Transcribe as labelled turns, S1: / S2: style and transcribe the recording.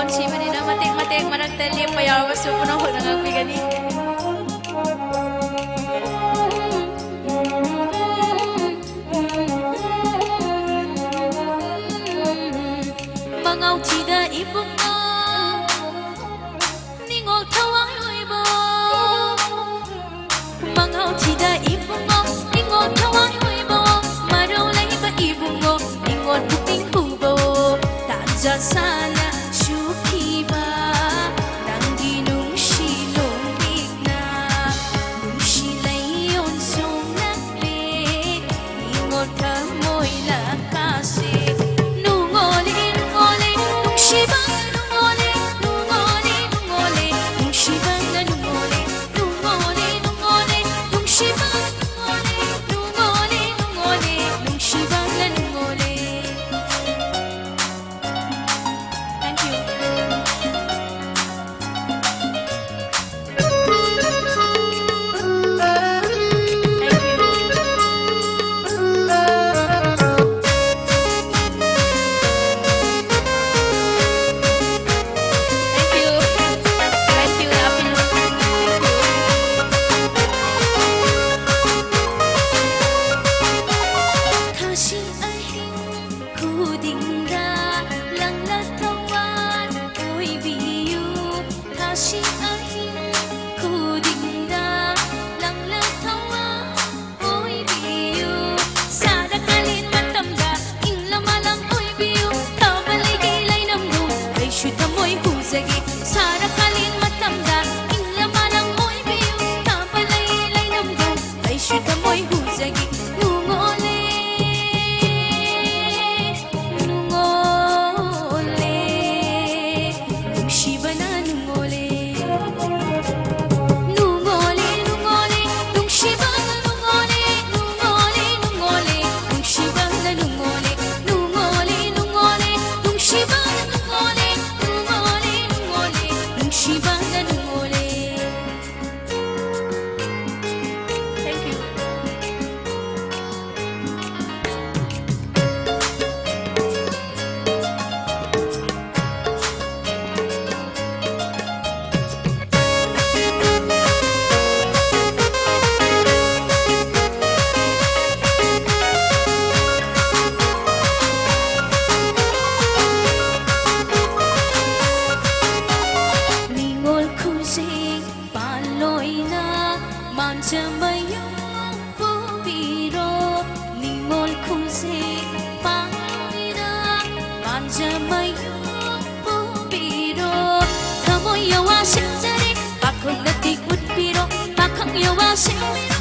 S1: simanina matik-matik managtali payawa supuno ko nangagpigani. Mangaw chida ipong mo ningol tawang luibo. Mangaw chida ipong mo ningol tawang luibo. Maraw lang iba ibong mo ningol puting hubo. Tadya sana syuki ba nang ginungsilong bigna. Nungsilay yon song nagpit ningol kamoy lakasi.
S2: Yawa sing